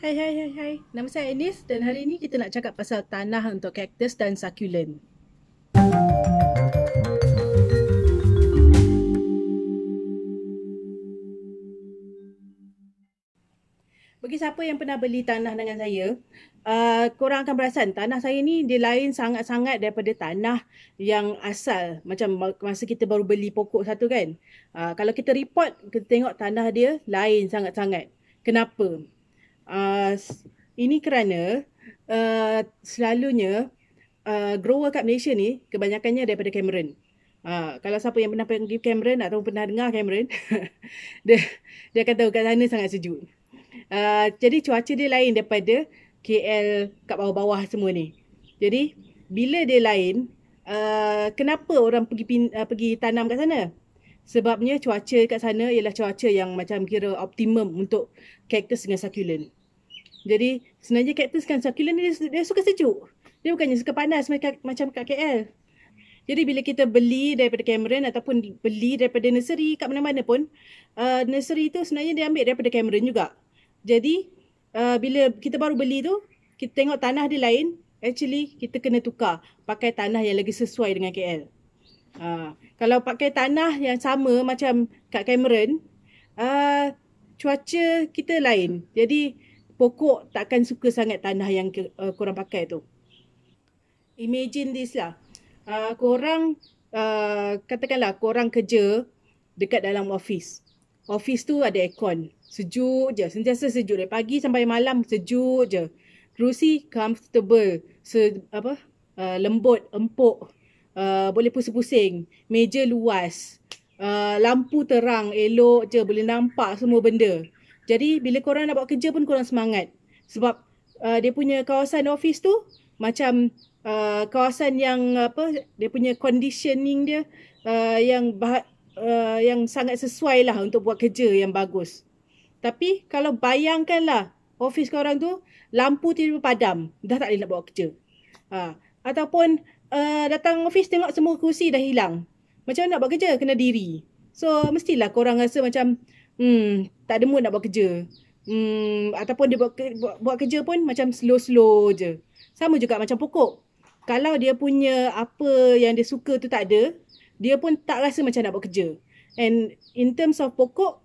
Hai. Nama saya Anis dan hari ini kita nak cakap pasal tanah untuk kaktus dan succulent. Bagi siapa yang pernah beli tanah dengan saya, korang akan perasan tanah saya ni dia lain sangat-sangat daripada tanah yang asal. Macam masa kita baru beli pokok satu kan. Kalau kita report, kita tengok tanah dia lain sangat-sangat. Kenapa? Uh, ini kerana selalunya grower kat Malaysia ni kebanyakannya daripada Cameron. Kalau siapa yang pernah pergi Cameron atau pernah dengar Cameron, dia dia akan tahu kat sana sangat sejuk. Jadi cuaca dia lain daripada KL kat bawah-bawah semua ni. Jadi bila dia lain, kenapa orang pergi tanam kat sana? Sebabnya cuaca kat sana ialah cuaca yang macam kira optimum untuk cactus dengan succulent. Jadi sebenarnya cactus dengan succulent dia suka sejuk. Dia bukannya suka panas macam kat KL. Jadi bila kita beli daripada Cameron ataupun beli daripada nursery kat mana-mana pun, nursery tu sebenarnya dia ambil daripada Cameron juga. Jadi bila kita baru beli tu, kita tengok tanah dia lain, actually kita kena tukar pakai tanah yang lagi sesuai dengan KL. Kalau pakai tanah yang sama macam kat Cameron, cuaca kita lain. Jadi pokok takkan suka sangat tanah yang korang pakai tu. Imagine this lah. Korang katakanlah korang kerja dekat dalam office. Office tu ada aircon. Sejuk je. Sentiasa sejuk. Dari pagi sampai malam sejuk je. Kerusi comfortable. Lembut, empuk. Boleh pusing-pusing. Meja luas. Lampu terang, elok je. Boleh nampak semua benda. Jadi bila korang nak buat kerja pun korang semangat. Sebab dia punya kawasan office tu macam kawasan yang dia punya conditioning dia yang sangat sesuai lah untuk buat kerja yang bagus. Tapi kalau bayangkanlah office korang tu lampu tiba-tiba padam, dah tak boleh nak buat kerja. Ataupun datang office tengok semua kursi dah hilang. Macam mana nak buat kerja? Kena diri. So mestilah korang rasa macam tak ada mood nak buat kerja. Ataupun dia buat kerja pun macam slow-slow je. Sama juga macam pokok. Kalau dia punya apa yang dia suka tu tak ada, dia pun tak rasa macam nak buat kerja. And in terms of pokok,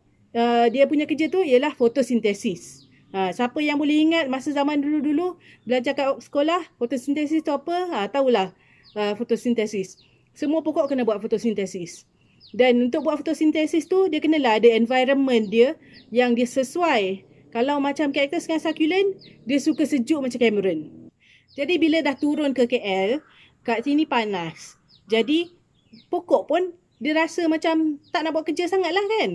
dia punya kerja tu ialah fotosintesis. Siapa yang boleh ingat masa zaman dulu-dulu belajar kat sekolah, fotosintesis tu apa? Tahulah fotosintesis. Semua pokok kena buat fotosintesis. Dan untuk buat fotosintesis tu, dia kenalah ada environment dia yang dia sesuai. Kalau macam cactus dengan succulent, dia suka sejuk macam Cameron. Jadi bila dah turun ke KL, kat sini panas. Jadi pokok pun dia rasa macam tak nak buat kerja sangat lah kan.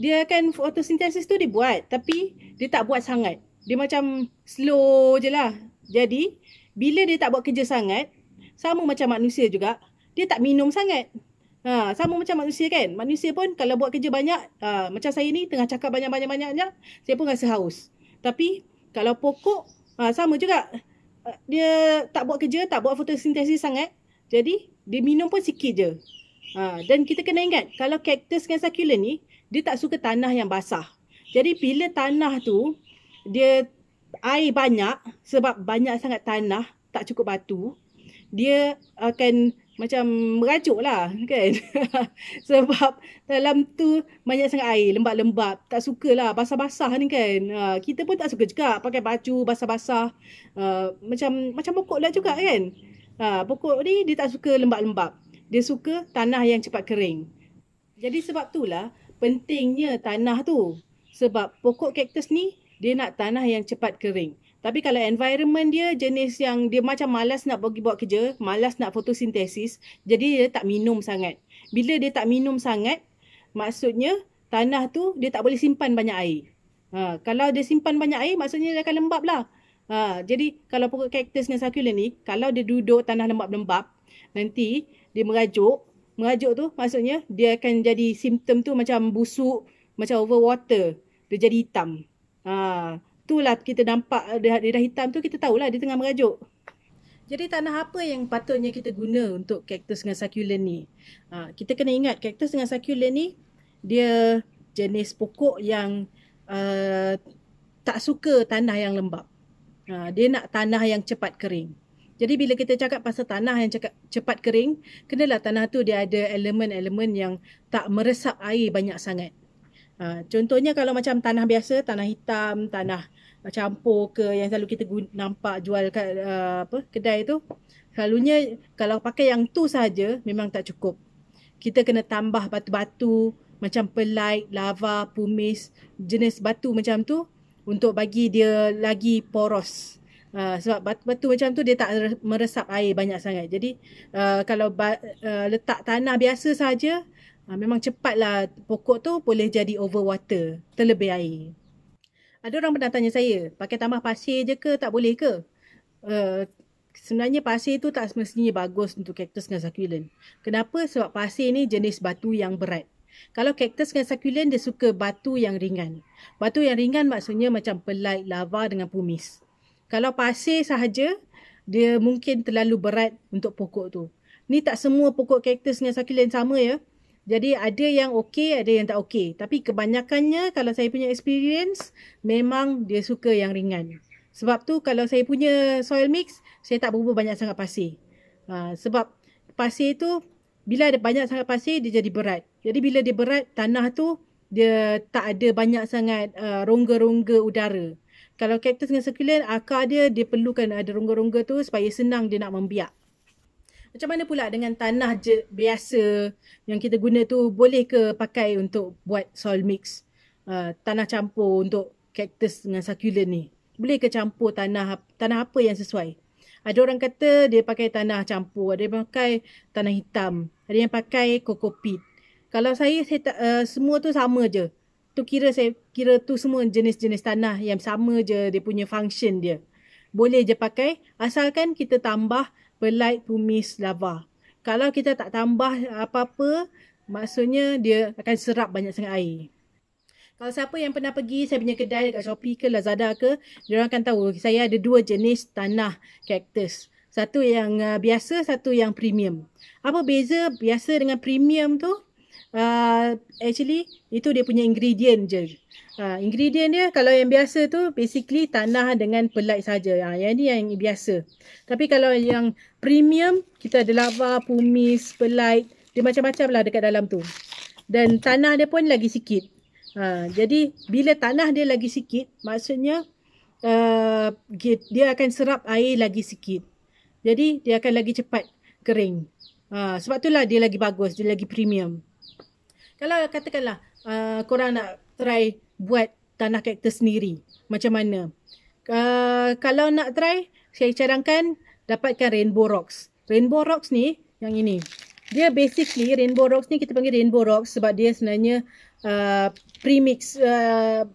Dia akan fotosintesis tu dia buat, tapi dia tak buat sangat. Dia macam slow je lah. Jadi bila dia tak buat kerja sangat, sama macam manusia juga, dia tak minum sangat. Sama macam manusia kan. Manusia pun kalau buat kerja banyak, macam saya ni tengah cakap banyak-banyak, saya pun rasa haus. Tapi kalau pokok, sama juga. Dia tak buat kerja, tak buat fotosintesis sangat. Jadi dia minum pun sikit je. Dan kita kena ingat, kalau cactus dengan succulent ni, dia tak suka tanah yang basah. Jadi bila tanah tu, dia air banyak, sebab banyak sangat tanah, tak cukup batu, dia akan macam merajuk lah kan. Sebab dalam tu banyak sangat air, lembab-lembab. Tak sukalah basah-basah ni kan. Kita pun tak suka juga pakai baju basah-basah. Macam pokok lah juga kan. Pokok ni dia tak suka lembab-lembab. Dia suka tanah yang cepat kering. Jadi sebab itulah pentingnya tanah tu. Sebab pokok cactus ni dia nak tanah yang cepat kering. Tapi kalau environment dia jenis yang dia macam malas nak pergi buat kerja, malas nak fotosintesis, jadi dia tak minum sangat. Bila dia tak minum sangat, maksudnya tanah tu dia tak boleh simpan banyak air. Kalau dia simpan banyak air, maksudnya dia akan lembab lah. Jadi kalau pokok cactus dengan succulent ni, kalau dia duduk tanah lembab-lembab, nanti dia merajuk. Merajuk tu maksudnya dia akan jadi simptom tu macam busuk, macam overwater. Dia jadi hitam. Itulah kita nampak dia dah hitam tu, kita tahulah dia tengah merajuk. Jadi tanah apa yang patutnya kita guna untuk cactus dengan succulent ni? Kita kena ingat cactus dengan succulent ni dia jenis pokok yang tak suka tanah yang lembap. Dia nak tanah yang cepat kering. Jadi bila kita cakap pasal tanah yang cepat kering, kenalah tanah tu dia ada elemen-elemen yang tak meresap air banyak sangat. Contohnya kalau macam tanah biasa, tanah hitam, tanah campur ke yang selalu kita nampak jual kat kedai tu, selalunya kalau pakai yang tu saja memang tak cukup. Kita kena tambah batu-batu macam pelite, lava, pumice, jenis batu macam tu untuk bagi dia lagi poros. Sebab batu-batu macam tu dia tak meresap air banyak sangat. Jadi kalau letak tanah biasa saja, memang cepatlah pokok tu boleh jadi overwater, terlebih air. Ada orang pernah tanya saya, pakai tambah pasir je ke, tak boleh ke? Sebenarnya pasir tu tak semestinya bagus untuk cactus dengan succulent. Kenapa? Sebab pasir ni jenis batu yang berat. Kalau cactus dengan succulent, dia suka batu yang ringan. Batu yang ringan maksudnya macam pelite, lava dengan pumice. Kalau pasir sahaja, dia mungkin terlalu berat untuk pokok tu. Ni tak semua pokok cactus dengan succulent sama ya. Jadi ada yang okey, ada yang tak okey. Tapi kebanyakannya kalau saya punya experience, memang dia suka yang ringan. Sebab tu kalau saya punya soil mix, saya tak berapa banyak sangat pasir. Sebab pasir tu, bila ada banyak sangat pasir, dia jadi berat. Jadi bila dia berat, tanah tu, dia tak ada banyak sangat rongga-rongga udara. Kalau cactus dengan succulent, akar dia perlukan ada rongga-rongga tu supaya senang dia nak membiak. Macam mana pula dengan tanah biasa yang kita guna tu, boleh ke pakai untuk buat soil mix? Tanah campur untuk cactus dengan succulent ni. Boleh ke campur tanah apa yang sesuai? Ada orang kata dia pakai tanah campur, ada yang pakai tanah hitam, ada yang pakai coco peat. Kalau saya semua tu sama je. Saya kira tu semua jenis-jenis tanah yang sama je dia punya function dia. Boleh je pakai asalkan kita tambah pelite, pumice, lava. Kalau kita tak tambah apa-apa, maksudnya dia akan serap banyak sangat air. Kalau siapa yang pernah pergi saya punya kedai dekat Shopee ke Lazada ke, diorang akan tahu saya ada 2 jenis tanah cactus. Satu yang biasa, satu yang premium. Apa beza biasa dengan premium tu? Actually, itu dia punya ingredient je. Ingredient dia, kalau yang biasa tu, basically tanah dengan pelite saja. Yang ni yang biasa. Tapi kalau yang premium, kita ada lava, pumice, pelite. Dia macam-macam lah dekat dalam tu. Dan tanah dia pun lagi sikit. Jadi, bila tanah dia lagi sikit, maksudnya dia akan serap air lagi sikit. Jadi, dia akan lagi cepat kering. Sebab itulah dia lagi bagus, dia lagi premium. Kalau katakanlah korang nak try buat tanah cactus sendiri, macam mana? Kalau nak try, saya cadangkan dapatkan Rainbow Rocks. Rainbow Rocks ni, yang ini. Dia basically, Rainbow Rocks ni kita panggil Rainbow Rocks sebab dia sebenarnya premix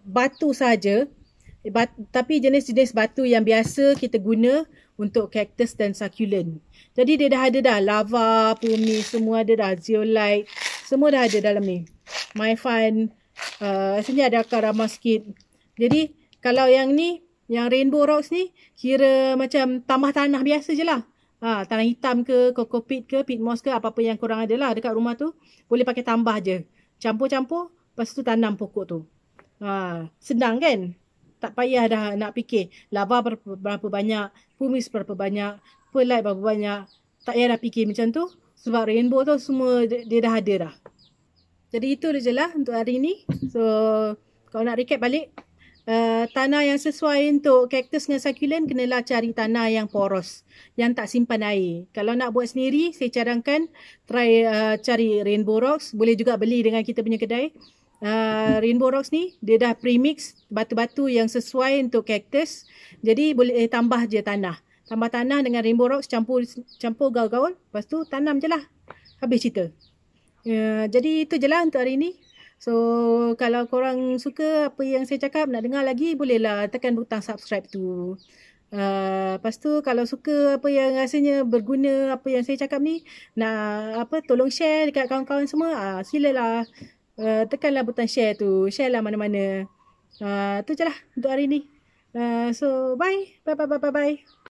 batu saja. Tapi jenis-jenis batu yang biasa kita guna untuk cactus dan succulent. Jadi dia dah ada dah lava, pumice, semua ada dah, zeolite, semua dah ada dalam ni. Myfan, sini ada akar ramah sikit. Jadi kalau yang ni, yang Rainbow Rocks ni, kira macam tambah tanah biasa je lah. Tanah hitam ke, coco peat ke, peat moss ke, apa-apa yang korang ada lah dekat rumah tu, boleh pakai tambah je. Campur-campur, lepas tu tanam pokok tu. Senang kan? Tak payah dah nak fikir lava berapa banyak, pumice berapa banyak, pelite berapa banyak. Tak payah dah fikir macam tu. Sebab rainbow tu semua dia dah ada dah. Jadi itu je lah untuk hari ni. So, kalau nak recap balik, tanah yang sesuai untuk cactus dengan succulent, kenalah cari tanah yang poros, yang tak simpan air. Kalau nak buat sendiri, saya cadangkan try cari Rainbow Rocks. Boleh juga beli dengan kita punya kedai. Rainbow Rocks ni, dia dah premix batu-batu yang sesuai untuk cactus. Jadi boleh tambah je tanah. Tambah tanah dengan Rainbow Rocks, campur gaul-gaul. Lepas tu tanam je lah. Habis cerita. Jadi itu je lah untuk hari ni. So, kalau korang suka apa yang saya cakap, nak dengar lagi, bolehlah tekan butang subscribe tu. Lepas tu, kalau suka apa yang rasanya berguna, apa yang saya cakap ni, nak tolong share dekat kawan-kawan semua, silalah. Tekanlah butang share tu. Share lah mana-mana. Tu je lah untuk hari ni. So, bye. Bye.